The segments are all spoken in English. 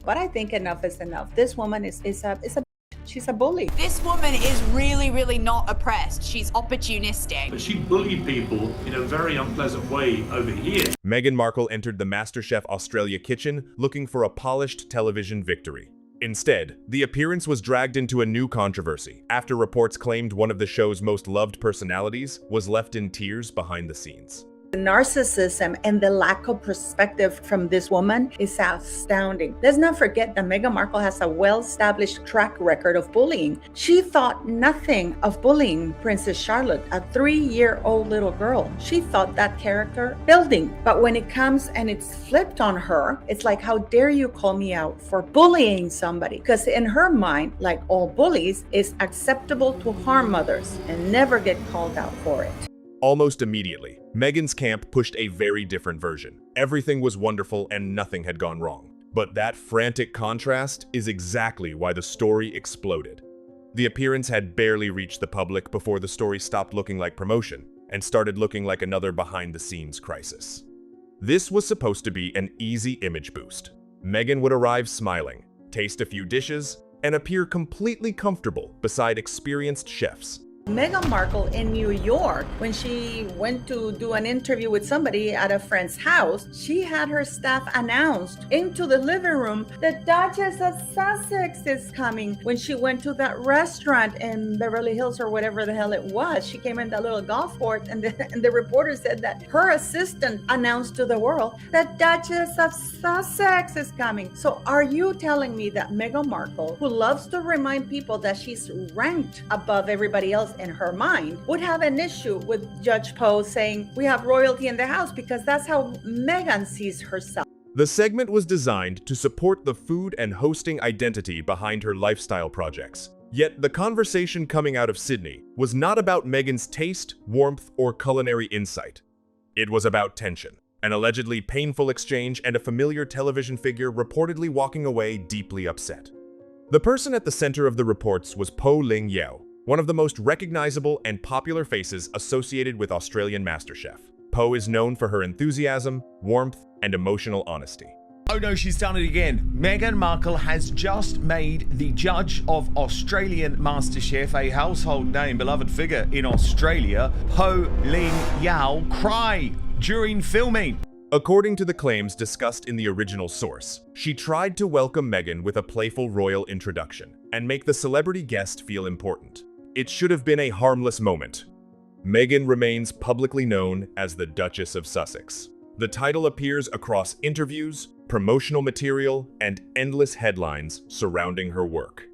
But I think enough is enough. This woman she's a bully. This woman is really, really not oppressed. She's opportunistic. But she bullied people in a very unpleasant way over here. Meghan Markle entered the MasterChef Australia kitchen looking for a polished television victory. Instead, the appearance was dragged into a new controversy after reports claimed one of the show's most loved personalities was left in tears behind the scenes. The narcissism and the lack of perspective from this woman is astounding. Let's not forget that Meghan Markle has a well-established track record of bullying. She thought nothing of bullying Princess Charlotte, a 3-year-old little girl. She thought that character building. But when it comes and it's flipped on her, it's like, how dare you call me out for bullying somebody? Because in her mind, like all bullies, it's acceptable to harm others and never get called out for it. Almost immediately, Meghan's camp pushed a very different version. Everything was wonderful and nothing had gone wrong. But that frantic contrast is exactly why the story exploded. The appearance had barely reached the public before the story stopped looking like promotion and started looking like another behind-the-scenes crisis. This was supposed to be an easy image boost. Meghan would arrive smiling, taste a few dishes, and appear completely comfortable beside experienced chefs. Meghan Markle in New York, when she went to do an interview with somebody at a friend's house, she had her staff announced into the living room, the Duchess of Sussex is coming. When she went to that restaurant in Beverly Hills or whatever the hell it was, she came in that little golf court and the reporter said that her assistant announced to the world that Duchess of Sussex is coming. So are you telling me that Meghan Markle, who loves to remind people that she's ranked above everybody else in her mind, would have an issue with Judge Poh saying we have royalty in the house, because that's how Meghan sees herself? The segment was designed to support the food and hosting identity behind her lifestyle projects. Yet the conversation coming out of Sydney was not about Meghan's taste, warmth, or culinary insight. It was about tension, an allegedly painful exchange, and a familiar television figure reportedly walking away deeply upset. The person at the center of the reports was Poh Ling Yeow, one of the most recognizable and popular faces associated with Australian MasterChef. Poh is known for her enthusiasm, warmth, and emotional honesty. Oh no, she's done it again. Meghan Markle has just made the judge of Australian MasterChef, a household name, beloved figure in Australia, Poh Ling Yeow, cry during filming. According to the claims discussed in the original source, she tried to welcome Meghan with a playful royal introduction and make the celebrity guest feel important. It should have been a harmless moment. Meghan remains publicly known as the Duchess of Sussex. The title appears across interviews, promotional material, and endless headlines surrounding her work.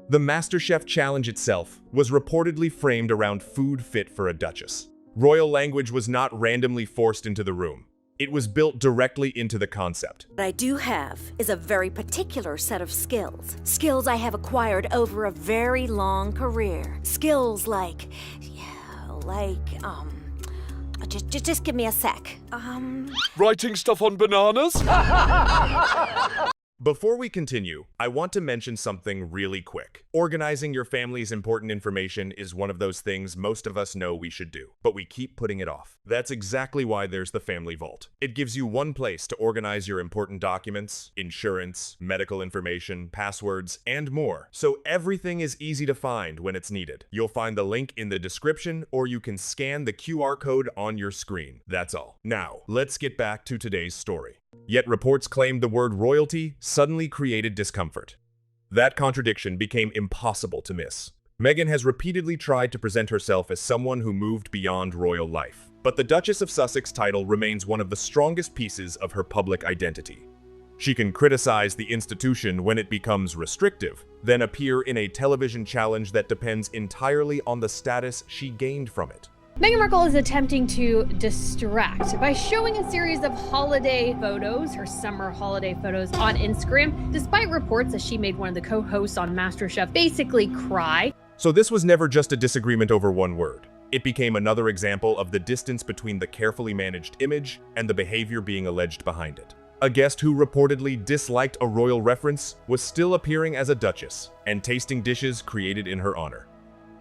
The MasterChef challenge itself was reportedly framed around food fit for a duchess. Royal language was not randomly forced into the room. It was built directly into the concept. What I do have is a very particular set of skills. Skills I have acquired over a very long career. Skills just give me a sec. Writing stuff on bananas? Before we continue, I want to mention something really quick. Organizing your family's important information is one of those things most of us know we should do, but we keep putting it off. That's exactly why there's the Family Vault. It gives you one place to organize your important documents, insurance, medical information, passwords, and more, so everything is easy to find when it's needed. You'll find the link in the description, or you can scan the QR code on your screen. That's all. Now, let's get back to today's story. Yet reports claimed the word royalty suddenly created discomfort. That contradiction became impossible to miss. Meghan has repeatedly tried to present herself as someone who moved beyond royal life, but the Duchess of Sussex title remains one of the strongest pieces of her public identity. She can criticize the institution when it becomes restrictive, then appear in a television challenge that depends entirely on the status she gained from it. Meghan Markle is attempting to distract by showing a series of holiday photos, her summer holiday photos, on Instagram, despite reports that she made one of the co-hosts on MasterChef basically cry. So this was never just a disagreement over one word. It became another example of the distance between the carefully managed image and the behavior being alleged behind it. A guest who reportedly disliked a royal reference was still appearing as a duchess and tasting dishes created in her honor.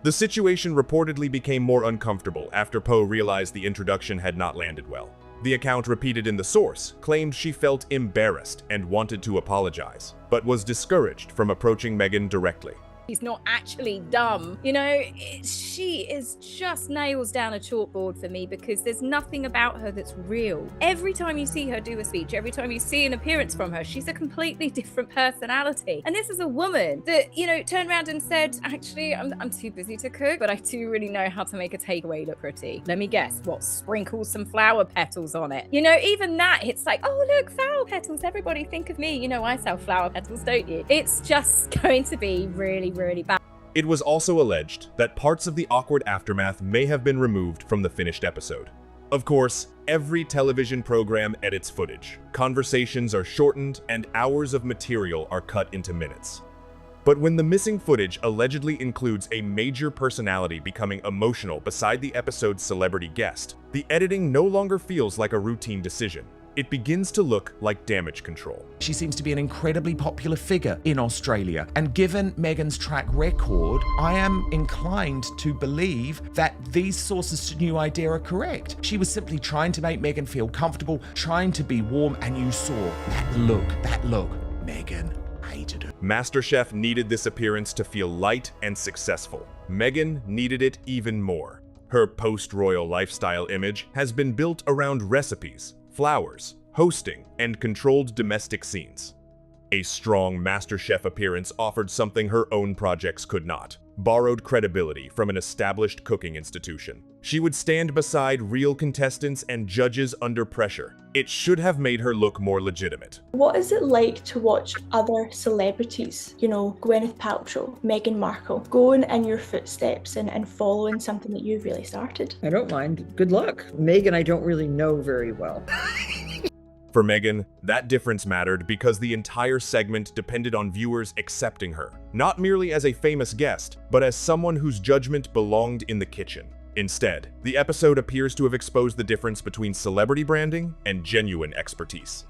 The situation reportedly became more uncomfortable after Poh realized the introduction had not landed well. The account repeated in the source claimed she felt embarrassed and wanted to apologize, but was discouraged from approaching Meghan directly. She's not actually dumb. You know, she is just nails down a chalkboard for me because there's nothing about her that's real. Every time you see her do a speech, every time you see an appearance from her, she's a completely different personality. And this is a woman that, you know, turned around and said, actually, I'm too busy to cook, but I do really know how to make a takeaway look pretty. Let me guess, what, sprinkle some flower petals on it? You know, even that, it's like, oh, look, flower petals. Everybody think of me. You know, I sell flower petals, don't you? It's just going to be really bad. It was also alleged that parts of the awkward aftermath may have been removed from the finished episode. Of course, every television program edits footage. Conversations are shortened and hours of material are cut into minutes. But when the missing footage allegedly includes a major personality becoming emotional beside the episode's celebrity guest, the editing no longer feels like a routine decision. It begins to look like damage control. She seems to be an incredibly popular figure in Australia, and given Meghan's track record, I am inclined to believe that these sources to New Idea are correct. She was simply trying to make Meghan feel comfortable, trying to be warm, and you saw that look. Meghan hated her. MasterChef needed this appearance to feel light and successful. Meghan needed it even more. Her post-royal lifestyle image has been built around recipes, flowers, hosting, and controlled domestic scenes. A strong MasterChef appearance offered something her own projects could not: borrowed credibility from an established cooking institution. She would stand beside real contestants and judges under pressure. It should have made her look more legitimate. What is it like to watch other celebrities, you know, Gwyneth Paltrow, Meghan Markle, going in your footsteps and following something that you've really started? I don't mind. Good luck. Meghan, I don't really know very well. For Meghan, that difference mattered because the entire segment depended on viewers accepting her, not merely as a famous guest, but as someone whose judgment belonged in the kitchen. Instead, the episode appears to have exposed the difference between celebrity branding and genuine expertise.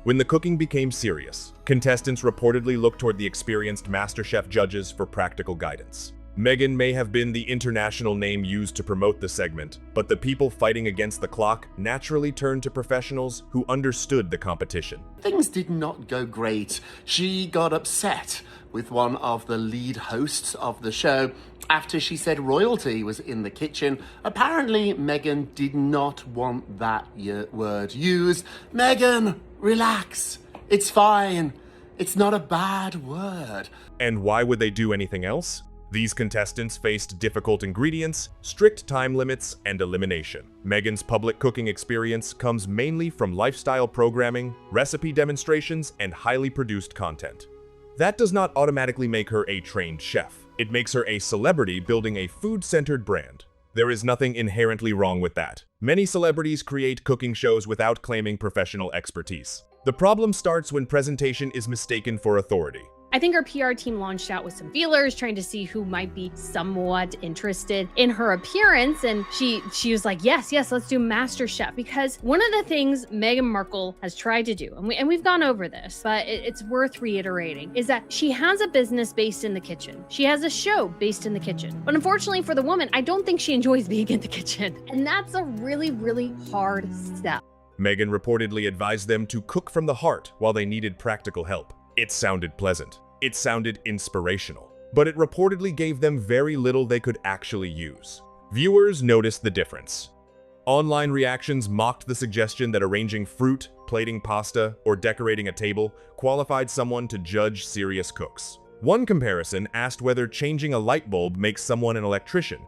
When the cooking became serious, contestants reportedly looked toward the experienced MasterChef judges for practical guidance. Meghan may have been the international name used to promote the segment, but the people fighting against the clock naturally turned to professionals who understood the competition. Things did not go great. She got upset with one of the lead hosts of the show after she said royalty was in the kitchen. Apparently, Meghan did not want that word used. Meghan, relax. It's fine. It's not a bad word. And why would they do anything else? These contestants faced difficult ingredients, strict time limits, and elimination. Meghan's public cooking experience comes mainly from lifestyle programming, recipe demonstrations, and highly produced content. That does not automatically make her a trained chef. It makes her a celebrity building a food-centered brand. There is nothing inherently wrong with that. Many celebrities create cooking shows without claiming professional expertise. The problem starts when presentation is mistaken for authority. I think our PR team launched out with some feelers, trying to see who might be somewhat interested in her appearance. And she was like, yes, let's do MasterChef. Because one of the things Meghan Markle has tried to do, and we've gone over this, but it's worth reiterating, is that she has a business based in the kitchen. She has a show based in the kitchen. But unfortunately for the woman, I don't think she enjoys being in the kitchen. And that's a really, really hard step. Meghan reportedly advised them to cook from the heart while they needed practical help. It sounded pleasant. It sounded inspirational, but it reportedly gave them very little they could actually use. Viewers noticed the difference. Online reactions mocked the suggestion that arranging fruit, plating pasta, or decorating a table qualified someone to judge serious cooks. One comparison asked whether changing a light bulb makes someone an electrician.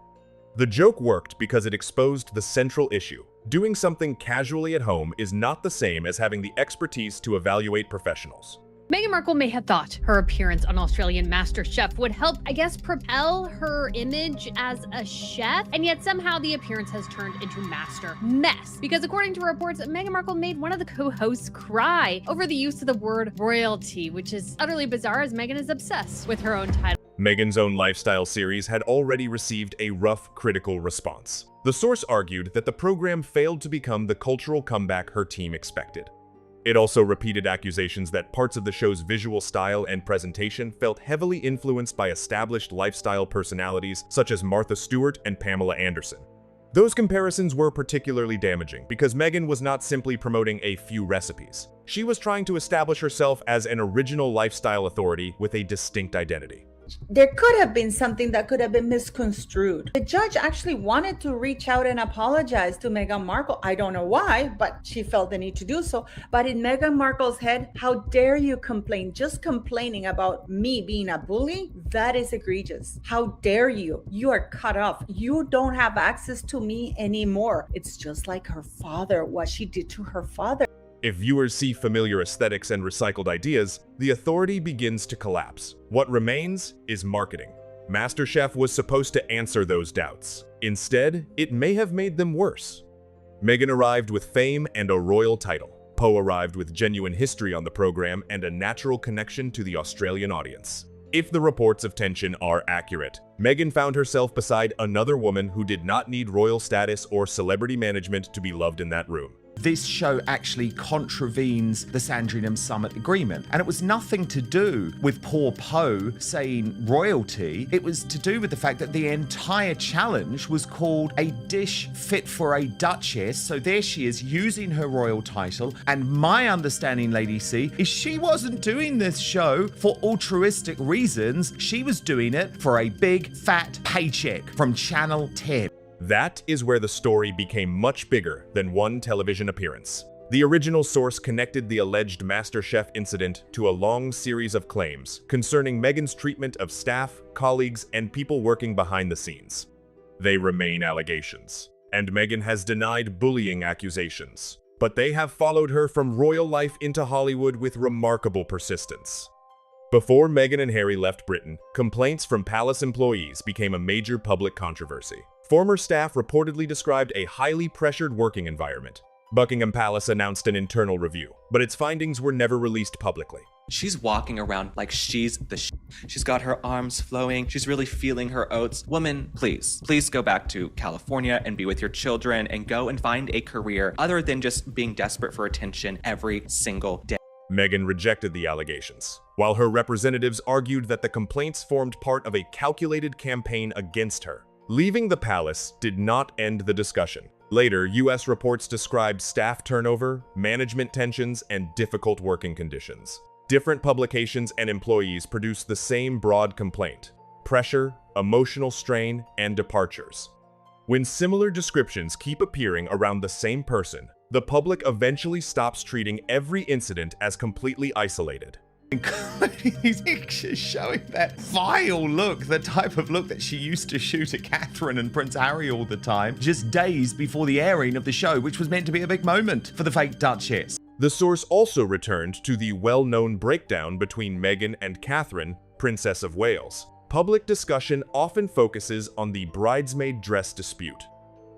The joke worked because it exposed the central issue. Doing something casually at home is not the same as having the expertise to evaluate professionals. Meghan Markle may have thought her appearance on Australian MasterChef would help, propel her image as a chef, and yet somehow the appearance has turned into master mess. Because according to reports, Meghan Markle made one of the co-hosts cry over the use of the word royalty, which is utterly bizarre as Meghan is obsessed with her own title. Meghan's own lifestyle series had already received a rough critical response. The source argued that the program failed to become the cultural comeback her team expected. It also repeated accusations that parts of the show's visual style and presentation felt heavily influenced by established lifestyle personalities such as Martha Stewart and Pamela Anderson. Those comparisons were particularly damaging because Meghan was not simply promoting a few recipes. She was trying to establish herself as an original lifestyle authority with a distinct identity. There could have been something that could have been misconstrued. The judge actually wanted to reach out and apologize to Meghan Markle. I don't know why, but she felt the need to do so. But in Meghan Markle's head, how dare you complain? Just complaining about me being a bully? That is egregious. How dare you? You are cut off. You don't have access to me anymore. It's just like her father, what she did to her father. If viewers see familiar aesthetics and recycled ideas, the authority begins to collapse. What remains is marketing. MasterChef was supposed to answer those doubts. Instead, it may have made them worse. Meghan arrived with fame and a royal title. Poh arrived with genuine history on the program and a natural connection to the Australian audience. If the reports of tension are accurate, Meghan found herself beside another woman who did not need royal status or celebrity management to be loved in that room. This show actually contravenes the Sandringham Summit Agreement. And it was nothing to do with poor Poh saying royalty. It was to do with the fact that the entire challenge was called A Dish Fit for a Duchess. So there she is using her royal title. And my understanding, Lady C, is she wasn't doing this show for altruistic reasons. She was doing it for a big fat paycheck from Channel 10. That is where the story became much bigger than one television appearance. The original source connected the alleged MasterChef incident to a long series of claims concerning Meghan's treatment of staff, colleagues, and people working behind the scenes. They remain allegations, and Meghan has denied bullying accusations, but they have followed her from royal life into Hollywood with remarkable persistence. Before Meghan and Harry left Britain, complaints from palace employees became a major public controversy. Former staff reportedly described a highly pressured working environment. Buckingham Palace announced an internal review, but its findings were never released publicly. She's walking around like she's the She's got her arms flowing. She's really feeling her oats. Woman, please go back to California and be with your children and go and find a career other than just being desperate for attention every single day. Meghan rejected the allegations, while her representatives argued that the complaints formed part of a calculated campaign against her. Leaving the palace did not end the discussion. Later, U.S. reports described staff turnover, management tensions, and difficult working conditions. Different publications and employees produced the same broad complaint: pressure, emotional strain, and departures. When similar descriptions keep appearing around the same person, the public eventually stops treating every incident as completely isolated. He's showing that vile look, the type of look that she used to shoot at Catherine and Prince Harry all the time, just days before the airing of the show, which was meant to be a big moment for the fake Duchess. The source also returned to the well-known breakdown between Meghan and Catherine, Princess of Wales. Public discussion often focuses on the bridesmaid dress dispute.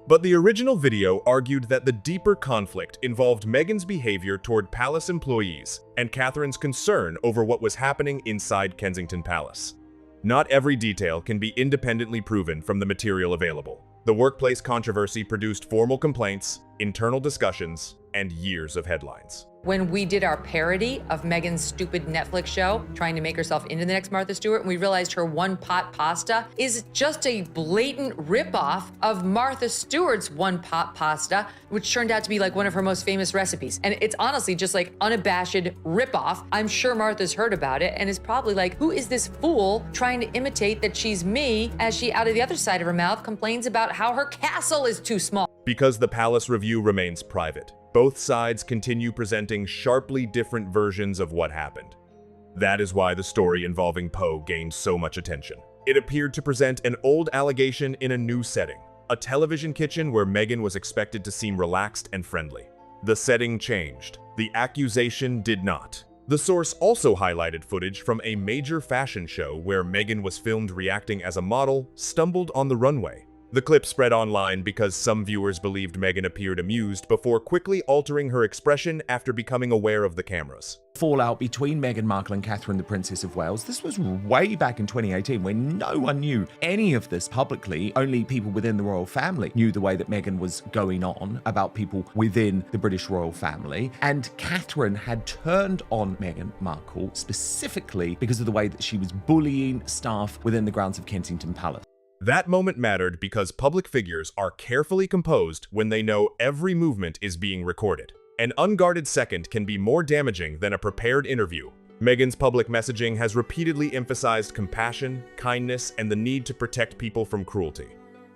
But the original video argued that the deeper conflict involved Meghan's behavior toward palace employees and Catherine's concern over what was happening inside Kensington Palace. Not every detail can be independently proven from the material available. The workplace controversy produced formal complaints, internal discussions, and years of headlines. When we did our parody of Meghan's stupid Netflix show, trying to make herself into the next Martha Stewart, and we realized her one-pot pasta is just a blatant ripoff of Martha Stewart's one-pot pasta, which turned out to be like one of her most famous recipes. And it's honestly just like unabashed ripoff. I'm sure Martha's heard about it and is probably like, who is this fool trying to imitate that she's me, as she, out of the other side of her mouth, complains about how her castle is too small. Because the palace review remains private, both sides continue presenting sharply different versions of what happened. That is why the story involving Poh gained so much attention. It appeared to present an old allegation in a new setting, a television kitchen where Meghan was expected to seem relaxed and friendly. The setting changed. The accusation did not. The source also highlighted footage from a major fashion show where Meghan was filmed reacting as a model stumbled on the runway. The clip spread online because some viewers believed Meghan appeared amused before quickly altering her expression after becoming aware of the cameras. Fallout between Meghan Markle and Catherine, the Princess of Wales. This was way back in 2018 when no one knew any of this publicly. Only people within the royal family knew the way that Meghan was going on about people within the British royal family. And Catherine had turned on Meghan Markle specifically because of the way that she was bullying staff within the grounds of Kensington Palace. That moment mattered because public figures are carefully composed when they know every movement is being recorded. An unguarded second can be more damaging than a prepared interview. Meghan's public messaging has repeatedly emphasized compassion, kindness, and the need to protect people from cruelty.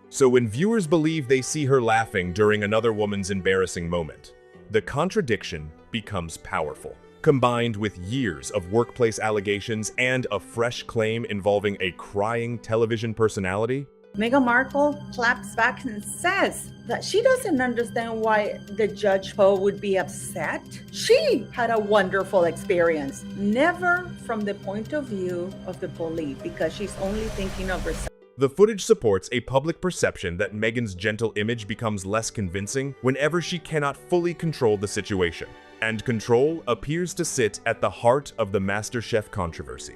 So when viewers believe they see her laughing during another woman's embarrassing moment, the contradiction becomes powerful. Combined with years of workplace allegations and a fresh claim involving a crying television personality, Meghan Markle claps back and says that she doesn't understand why the Judge Poh would be upset. She had a wonderful experience, never from the point of view of the bully, because she's only thinking of herself. The footage supports a public perception that Meghan's gentle image becomes less convincing whenever she cannot fully control the situation. And control appears to sit at the heart of the MasterChef controversy.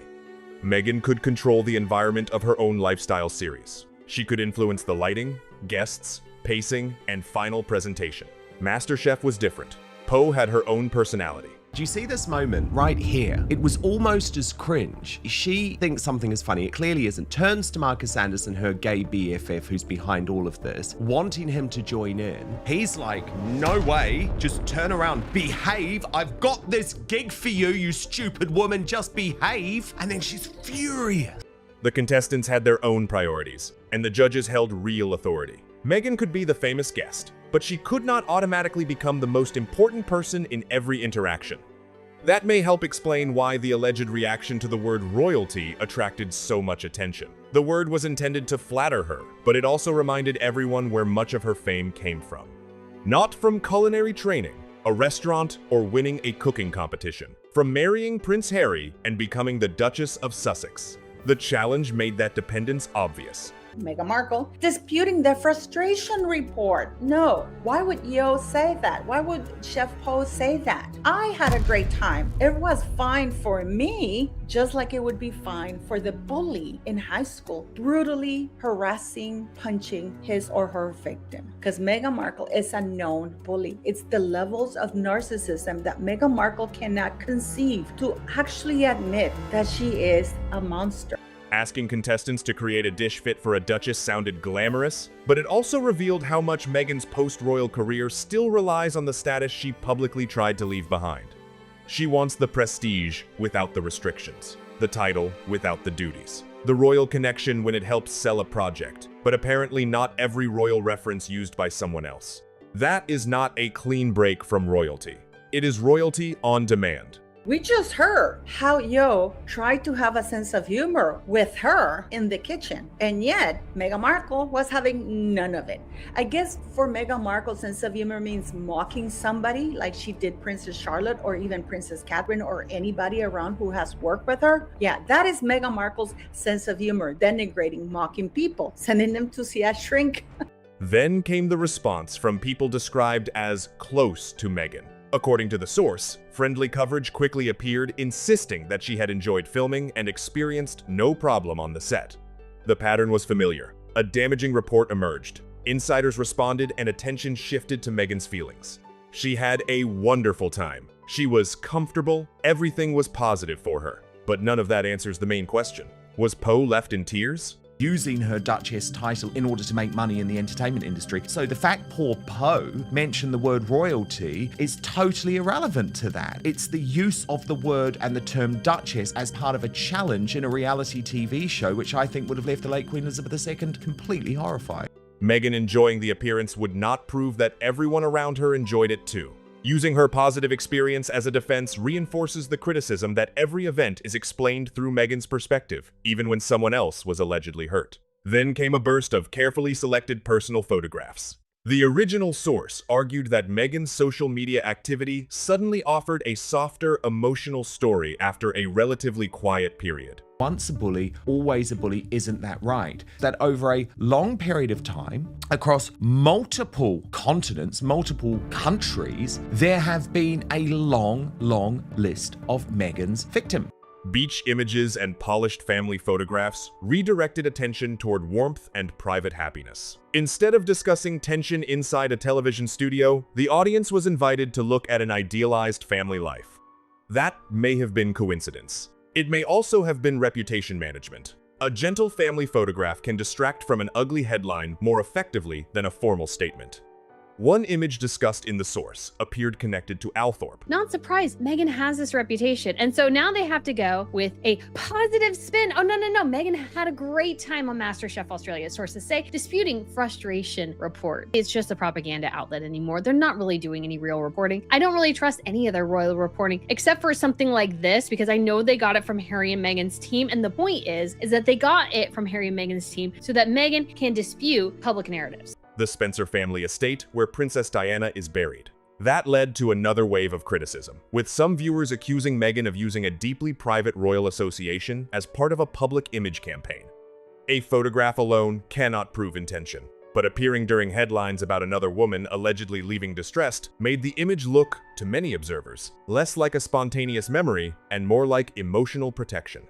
Meghan could control the environment of her own lifestyle series. She could influence the lighting, guests, pacing, and final presentation. MasterChef was different. Poh had her own personality. Do you see this moment right here? It was almost as cringe. She thinks something is funny. It clearly isn't. Turns to Marcus Anderson, her gay BFF who's behind all of this, wanting him to join in. He's like, no way. Just turn around. Behave. I've got this gig for you, you stupid woman. Just behave. And then she's furious. The contestants had their own priorities, and the judges held real authority. Meghan could be the famous guest, but she could not automatically become the most important person in every interaction. That may help explain why the alleged reaction to the word royalty attracted so much attention. The word was intended to flatter her, but it also reminded everyone where much of her fame came from. Not from culinary training, a restaurant, or winning a cooking competition. From marrying Prince Harry and becoming the Duchess of Sussex. The challenge made that dependence obvious. Meghan Markle disputing the frustration report. No, why would Yeow say that? Why would Chef Poh say that? I had a great time. It was fine for me, just like it would be fine for the bully in high school, brutally harassing, punching his or her victim. Because Meghan Markle is a known bully. It's the levels of narcissism that Meghan Markle cannot conceive to actually admit that she is a monster. Asking contestants to create a dish fit for a duchess sounded glamorous, but it also revealed how much Meghan's post-royal career still relies on the status she publicly tried to leave behind. She wants the prestige without the restrictions, the title without the duties, the royal connection when it helps sell a project, but apparently not every royal reference used by someone else. That is not a clean break from royalty. It is royalty on demand. We just heard how Yeow tried to have a sense of humor with her in the kitchen, and yet Meghan Markle was having none of it. I guess for Meghan Markle, sense of humor means mocking somebody like she did Princess Charlotte or even Princess Catherine or anybody around who has worked with her. Yeah, that is Meghan Markle's sense of humor, denigrating, mocking people, sending them to see a shrink. Then came the response from people described as close to Meghan. According to the source, friendly coverage quickly appeared, insisting that she had enjoyed filming and experienced no problem on the set. The pattern was familiar. A damaging report emerged. Insiders responded and attention shifted to Meghan's feelings. She had a wonderful time. She was comfortable. Everything was positive for her. But none of that answers the main question. Was Poh left in tears? Using her Duchess title in order to make money in the entertainment industry. So the fact poor Poh mentioned the word royalty is totally irrelevant to that. It's the use of the word and the term Duchess as part of a challenge in a reality TV show, which I think would have left the late Queen Elizabeth II completely horrified. Meghan enjoying the appearance would not prove that everyone around her enjoyed it too. Using her positive experience as a defense reinforces the criticism that every event is explained through Meghan's perspective, even when someone else was allegedly hurt. Then came a burst of carefully selected personal photographs. The original source argued that Meghan's social media activity suddenly offered a softer, emotional story after a relatively quiet period. Once a bully, always a bully, isn't that right? That over a long period of time, across multiple continents, multiple countries, there have been a long list of Meghan's victims. Beach images and polished family photographs redirected attention toward warmth and private happiness. Instead of discussing tension inside a television studio, the audience was invited to look at an idealized family life. That may have been coincidence. It may also have been reputation management. A gentle family photograph can distract from an ugly headline more effectively than a formal statement. One image discussed in the source appeared connected to Althorpe. Not surprised, Meghan has this reputation. And so now they have to go with a positive spin. Oh, no. Meghan had a great time on MasterChef Australia, sources say, disputing frustration report. It's just a propaganda outlet anymore. They're not really doing any real reporting. I don't really trust any of their royal reporting, except for something like this, because I know they got it from Harry and Meghan's team. And the point is that they got it from Harry and Meghan's team so that Meghan can dispute public narratives. The Spencer family estate, where Princess Diana is buried. That led to another wave of criticism, with some viewers accusing Meghan of using a deeply private royal association as part of a public image campaign. A photograph alone cannot prove intention, but appearing during headlines about another woman allegedly leaving distressed made the image look, to many observers, less like a spontaneous memory and more like emotional protection.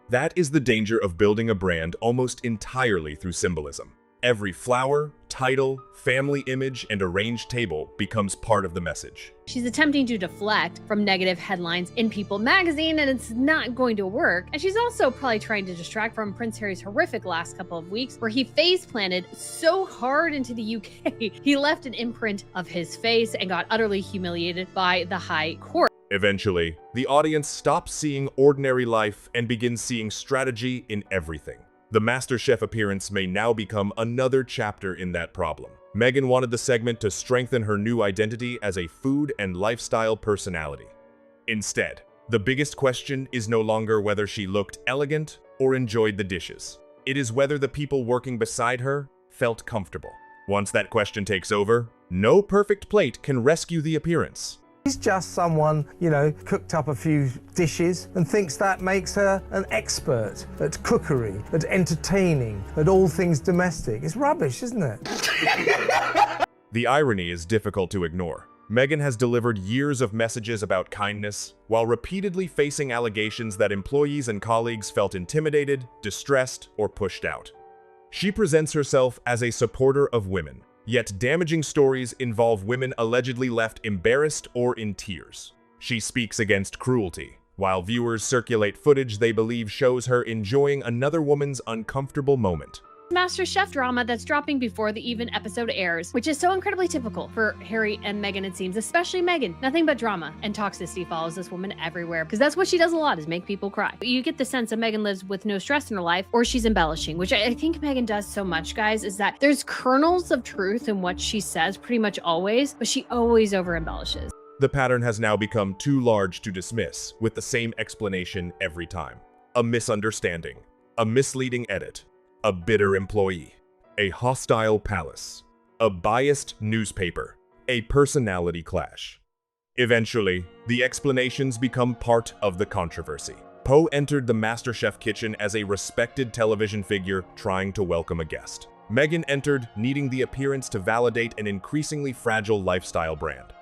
That is the danger of building a brand almost entirely through symbolism. Every flower, title, family image, and arranged table becomes part of the message. She's attempting to deflect from negative headlines in People magazine, and it's not going to work. And she's also probably trying to distract from Prince Harry's horrific last couple of weeks, where he face planted so hard into the UK, he left an imprint of his face and got utterly humiliated by the High Court. Eventually, the audience stops seeing ordinary life and begins seeing strategy in everything. The MasterChef appearance may now become another chapter in that problem. Meghan wanted the segment to strengthen her new identity as a food and lifestyle personality. Instead, the biggest question is no longer whether she looked elegant or enjoyed the dishes. It is whether the people working beside her felt comfortable. Once that question takes over, no perfect plate can rescue the appearance. She's just someone, cooked up a few dishes and thinks that makes her an expert at cookery, at entertaining, at all things domestic. It's rubbish, isn't it? The irony is difficult to ignore. Meghan has delivered years of messages about kindness, while repeatedly facing allegations that employees and colleagues felt intimidated, distressed, or pushed out. She presents herself as a supporter of women. Yet damaging stories involve women allegedly left embarrassed or in tears. She speaks against cruelty, while viewers circulate footage they believe shows her enjoying another woman's uncomfortable moment. MasterChef drama that's dropping before the even episode airs, which is so incredibly typical for Harry and Meghan, it seems, especially Meghan. Nothing but drama and toxicity follows this woman everywhere, because that's what she does a lot, is make people cry. You get the sense that Meghan lives with no stress in her life, or she's embellishing, which I think Meghan does so much, guys, is that there's kernels of truth in what she says pretty much always, but she always over embellishes. The pattern has now become too large to dismiss, with the same explanation every time. A misunderstanding, a misleading edit, a bitter employee, a hostile palace, a biased newspaper, a personality clash. Eventually, the explanations become part of the controversy. Poh entered the MasterChef kitchen as a respected television figure trying to welcome a guest. Meghan entered needing the appearance to validate an increasingly fragile lifestyle brand.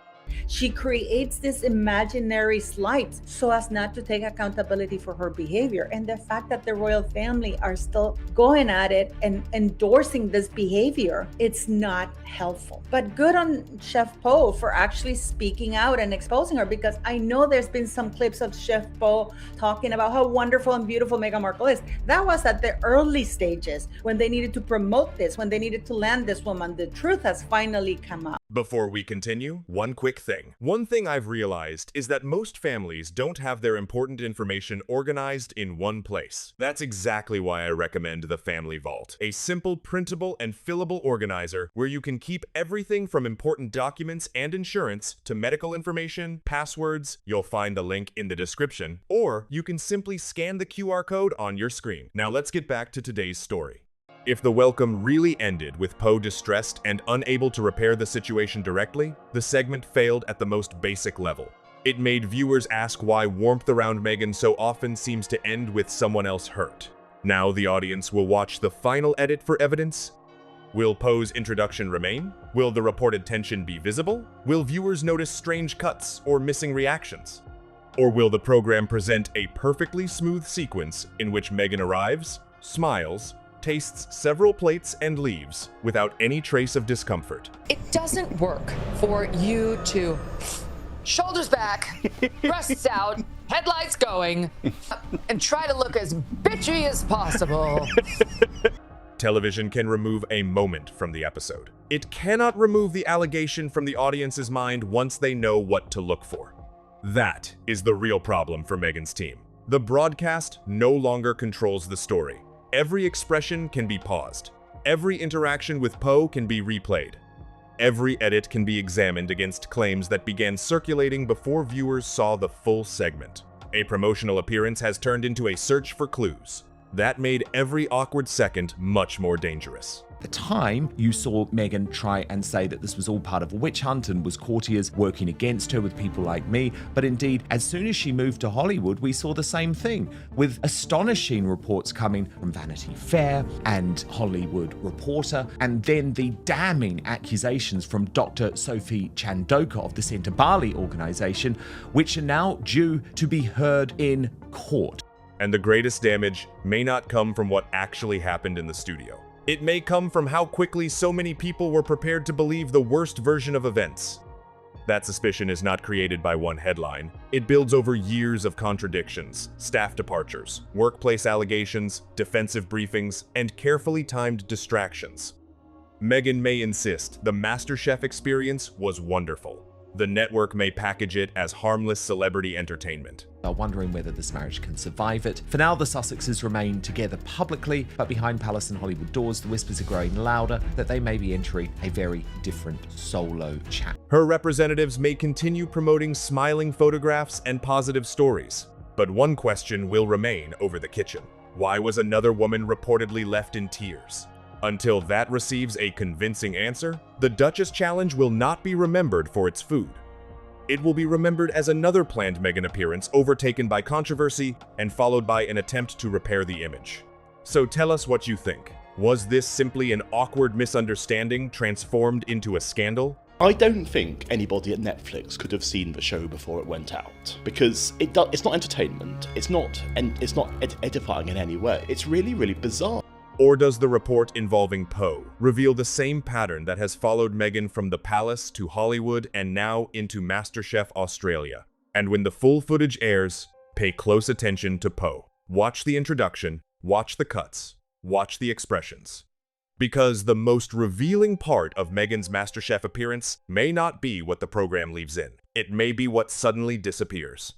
She creates this imaginary slight so as not to take accountability for her behavior. And the fact that the royal family are still going at it and endorsing this behavior, it's not helpful. But good on Chef Poh for actually speaking out and exposing her, because I know there's been some clips of Chef Poh talking about how wonderful and beautiful Meghan Markle is. That was at the early stages when they needed to promote this, when they needed to land this woman. The truth has finally come out. Before we continue, one quick thing. One thing I've realized is that most families don't have their important information organized in one place. That's exactly why I recommend the Family Vault, a simple, printable, and fillable organizer where you can keep everything from important documents and insurance to medical information, passwords. You'll find the link in the description, or you can simply scan the QR code on your screen. Now let's get back to today's story. If the welcome really ended with Poh distressed and unable to repair the situation directly, the segment failed at the most basic level. It made viewers ask why warmth around Meghan so often seems to end with someone else hurt. Now the audience will watch the final edit for evidence. Will Poh's introduction remain? Will the reported tension be visible? Will viewers notice strange cuts or missing reactions? Or will the program present a perfectly smooth sequence in which Meghan arrives, smiles, tastes several plates and leaves without any trace of discomfort? It doesn't work for you to shoulders back, breasts out, headlights going, and try to look as bitchy as possible. Television can remove a moment from the episode. It cannot remove the allegation from the audience's mind once they know what to look for. That is the real problem for Meghan's team. The broadcast no longer controls the story. Every expression can be paused. Every interaction with Poh can be replayed. Every edit can be examined against claims that began circulating before viewers saw the full segment. A promotional appearance has turned into a search for clues. That made every awkward second much more dangerous. At the time, you saw Meghan try and say that this was all part of a witch hunt and was courtiers working against her with people like me. But indeed, as soon as she moved to Hollywood, we saw the same thing, with astonishing reports coming from Vanity Fair and Hollywood Reporter, and then the damning accusations from Dr. Sophie Chandoka of the Centre Bali organization, which are now due to be heard in court. And the greatest damage may not come from what actually happened in the studio. It may come from how quickly so many people were prepared to believe the worst version of events. That suspicion is not created by one headline. It builds over years of contradictions, staff departures, workplace allegations, defensive briefings, and carefully timed distractions. Meghan may insist the MasterChef experience was wonderful. The network may package it as harmless celebrity entertainment. Are wondering whether this marriage can survive it. For now, the Sussexes remain together publicly, but behind palace and Hollywood doors, the whispers are growing louder that they may be entering a very different solo chapter. Her representatives may continue promoting smiling photographs and positive stories. But one question will remain over the kitchen. Why was another woman reportedly left in tears? Until that receives a convincing answer, the Duchess challenge will not be remembered for its food. It will be remembered as another planned Meghan appearance overtaken by controversy and followed by an attempt to repair the image. So tell us what you think. Was this simply an awkward misunderstanding transformed into a scandal? I don't think anybody at Netflix could have seen the show before it went out, because it's not entertainment, it's not edifying in any way. It's really, really bizarre. Or does the report involving Poh reveal the same pattern that has followed Meghan from the palace to Hollywood and now into MasterChef Australia? And when the full footage airs, pay close attention to Poh. Watch the introduction, watch the cuts, watch the expressions. Because the most revealing part of Meghan's MasterChef appearance may not be what the program leaves in. It may be what suddenly disappears.